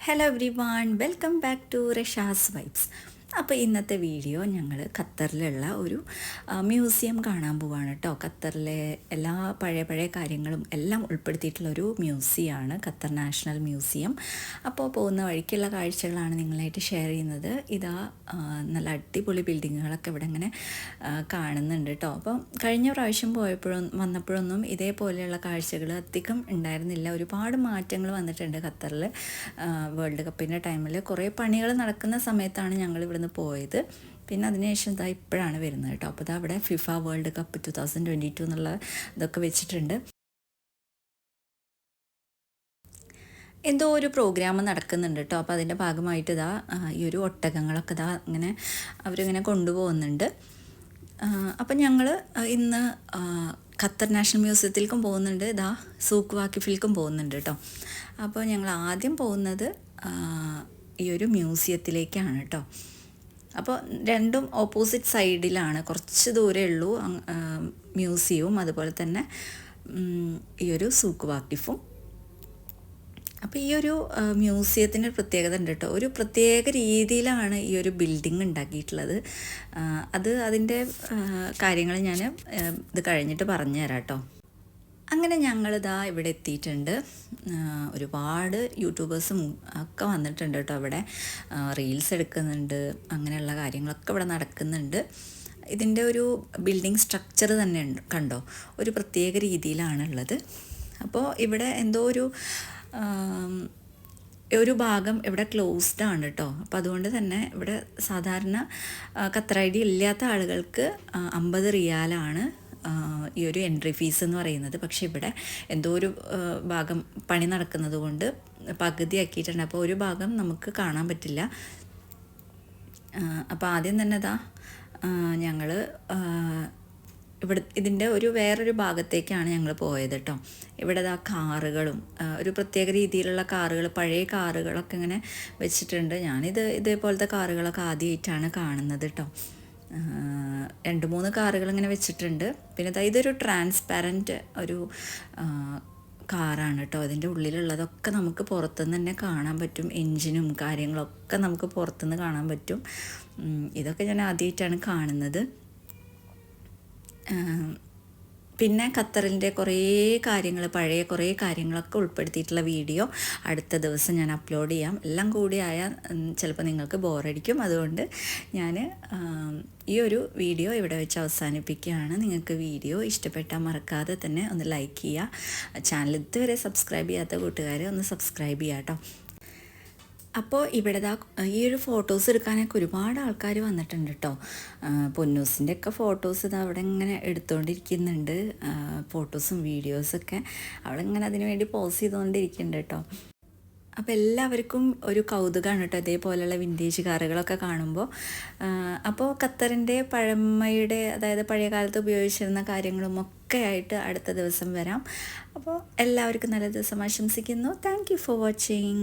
Hello everyone, welcome back to Rasha's vibes. അപ്പോൾ ഇന്നത്തെ video ഞങ്ങൾ ഖത്തറിലുള്ള ഒരു മ്യൂസിയം കാണാൻ പോവാണ് കേട്ടോ. ഖത്തറിലെ എല്ലാ പഴയ കാര്യങ്ങളും എല്ലാം ഉൾപ്പെടുത്തിയിട്ടുള്ള ഒരു മ്യൂസിയമാണ് ഖത്തർ നാഷണൽ മ്യൂസിയം. അപ്പോൾ പോകുന്ന വഴിക്കുള്ള കാഴ്ചകളാണ് നിങ്ങളായിട്ട് ഷെയർ ചെയ്യുന്നത്. ഇതാ നല്ല അടിപൊളി ബിൽഡിങ്ങുകളൊക്കെ ഇവിടെ ഇങ്ങനെ കാണുന്നുണ്ട് കേട്ടോ. അപ്പോൾ കഴിഞ്ഞ പ്രാവശ്യം വന്നപ്പോഴൊന്നും ഇതേപോലെയുള്ള കാഴ്ചകൾ അധികം ഉണ്ടായിരുന്നില്ല. ഒരുപാട് മാറ്റങ്ങൾ വന്നിട്ടുണ്ട് ഖത്തറിൽ. വേൾഡ് കപ്പിൻ്റെ ടൈമിൽ കുറേ പണികൾ നടക്കുന്ന സമയത്താണ് ഞങ്ങൾ ഇവിടുന്ന് പോയത്. പിന്നെ അതിനുശേഷം ഇതാ ഇപ്പോഴാണ് വരുന്നത് കേട്ടോ. അപ്പോൾ ഇതാ അവിടെ ഫിഫ വേൾഡ് കപ്പ് 2022 എന്നുള്ള ഇതൊക്കെ വെച്ചിട്ടുണ്ട്. എന്തോ ഒരു പ്രോഗ്രാം നടക്കുന്നുണ്ട് കേട്ടോ. അപ്പോൾ അതിൻ്റെ ഭാഗമായിട്ട് ഇതാ ഈ ഒരു ഒട്ടകങ്ങളൊക്കെ ഇതാ ഇങ്ങനെ അവരിങ്ങനെ കൊണ്ടുപോകുന്നുണ്ട്. അപ്പം ഞങ്ങൾ ഇന്ന് ഖത്തർ നാഷണൽ മ്യൂസിയത്തിലേക്കും പോകുന്നുണ്ട്, ഇതാ സൂക്ക് വാക്കിഫിലേക്കും പോകുന്നുണ്ട് കേട്ടോ. അപ്പോൾ ഞങ്ങൾ ആദ്യം പോകുന്നത് ഈ ഒരു മ്യൂസിയത്തിലേക്കാണ് കേട്ടോ. അപ്പോൾ രണ്ടും ഓപ്പോസിറ്റ് സൈഡിലാണ്, കുറച്ച് ദൂരമേ ഉള്ളൂ മ്യൂസിയവും അതുപോലെ തന്നെ ഈ ഒരു സൂക്ക് വാക്കിഫും. അപ്പോൾ ഈ ഒരു മ്യൂസിയത്തിൻ്റെ പ്രത്യേകത ഉണ്ട് കേട്ടോ. ഒരു പ്രത്യേക രീതിയിലാണ് ഈ ഒരു ബിൽഡിംഗ് ഉണ്ടാക്കിയിട്ടുള്ളത്. അതിൻ്റെ കാര്യങ്ങൾ ഞാൻ ഇത് കഴിഞ്ഞിട്ട് പറഞ്ഞു തരാം കേട്ടോ. അങ്ങനെ ഞങ്ങളിതാ ഇവിടെ എത്തിയിട്ടുണ്ട്. ഒരുപാട് യൂട്യൂബേഴ്സും ഒക്കെ വന്നിട്ടുണ്ട് കേട്ടോ. ഇവിടെ റീൽസ് എടുക്കുന്നുണ്ട്, അങ്ങനെയുള്ള കാര്യങ്ങളൊക്കെ ഇവിടെ നടക്കുന്നുണ്ട്. ഇതിൻ്റെ ഒരു ബിൽഡിംഗ് സ്ട്രക്ചർ തന്നെ കണ്ടോ, ഒരു പ്രത്യേക രീതിയിലാണുള്ളത്. അപ്പോൾ ഇവിടെ എന്തോ ഒരു ഭാഗം ഇവിടെ ക്ലോസ്ഡ് ആണ് കേട്ടോ. അപ്പോൾ അതുകൊണ്ട് തന്നെ ഇവിടെ സാധാരണ ഖത്തർ ഐഡി ഇല്ലാത്ത ആളുകൾക്ക് 50 റിയാലാണ് ഈ ഒരു എൻട്രി ഫീസ് എന്ന് പറയുന്നത്. പക്ഷേ ഇവിടെ എന്തോ ഒരു ഭാഗം പണി നടക്കുന്നത് കൊണ്ട് പകുതി ആക്കിയിട്ടുണ്ട്. അപ്പോൾ ഒരു ഭാഗം നമുക്ക് കാണാൻ പറ്റില്ല. അപ്പോൾ ആദ്യം തന്നെ ഞങ്ങൾ ഇതിൻ്റെ വേറൊരു ഭാഗത്തേക്കാണ് ഞങ്ങൾ പോയത് കേട്ടോ. ഇവിടെ കാറുകളും ഒരു പ്രത്യേക രീതിയിലുള്ള കാറുകൾ, പഴയ കാറുകളൊക്കെ ഇങ്ങനെ വെച്ചിട്ടുണ്ട്. ഇതേപോലത്തെ കാറുകളൊക്കെ ആദ്യമായിട്ടാണ് കാണുന്നത് കേട്ടോ. 2-3 കാറുകൾ ഇങ്ങനെ വെച്ചിട്ടുണ്ട്. പിന്നെ ഇതൊരു ട്രാൻസ്പാരൻറ്റ് ഒരു കാറാണ് കേട്ടോ. അതിൻ്റെ ഉള്ളിലുള്ളതൊക്കെ നമുക്ക് പുറത്തുനിന്ന് തന്നെ കാണാൻ പറ്റും. എൻജിനും കാര്യങ്ങളൊക്കെ നമുക്ക് പുറത്തുനിന്ന് കാണാൻ പറ്റും. ഇതൊക്കെ ഞാൻ ആദ്യമായിട്ടാണ് കാണുന്നത്. പിന്നെ ഖത്തറിൻ്റെ പഴയ കുറേ കാര്യങ്ങളൊക്കെ ഉൾപ്പെടുത്തിയിട്ടുള്ള വീഡിയോ അടുത്ത ദിവസം ഞാൻ അപ്ലോഡ് ചെയ്യാം. എല്ലാം കൂടി ആയാൽ ചിലപ്പോൾ നിങ്ങൾക്ക് ബോറടിക്കും. അതുകൊണ്ട് ഞാൻ ഈ ഒരു വീഡിയോ ഇവിടെ വെച്ച് അവസാനിപ്പിക്കുകയാണ്. നിങ്ങൾക്ക് വീഡിയോ ഇഷ്ടപ്പെട്ടാൽ മറക്കാതെ തന്നെ ഒന്ന് ലൈക്ക് ചെയ്യുക. ചാനൽ ഇതുവരെ സബ്സ്ക്രൈബ് ചെയ്യാത്ത കൂട്ടുകാരെ ഒന്ന് സബ്സ്ക്രൈബ് ചെയ്യാം കേട്ടോ. അപ്പോൾ ഇവിടെ ഈ ഒരു ഫോട്ടോസ് എടുക്കാനൊക്കെ ഒരുപാട് ആൾക്കാർ വന്നിട്ടുണ്ട് കേട്ടോ. പൊന്നൂസിൻ്റെ ഒക്കെ ഫോട്ടോസ് അവിടെ ഇങ്ങനെ എടുത്തുകൊണ്ടിരിക്കുന്നുണ്ട്. ഫോട്ടോസും വീഡിയോസൊക്കെ അവിടെ ഇങ്ങനെ അതിന് വേണ്ടി പോസ് ചെയ്തുകൊണ്ടിരിക്കുന്നുണ്ട് കേട്ടോ. അപ്പോൾ എല്ലാവർക്കും ഒരു കൗതുകമാണ് കേട്ടോ ഇതേപോലെയുള്ള വിൻറ്റേജ് കാറുകളൊക്കെ കാണുമ്പോൾ. അപ്പോൾ ഖത്തറിൻ്റെ പഴമയുടെ, അതായത് പഴയ കാലത്ത് ഉപയോഗിച്ചിരുന്ന കാര്യങ്ങളും ഒക്കെ ആയിട്ട് അടുത്ത ദിവസം വരാം. അപ്പോൾ എല്ലാവർക്കും നല്ല ദിവസം ആശംസിക്കുന്നു. Thank you for watching.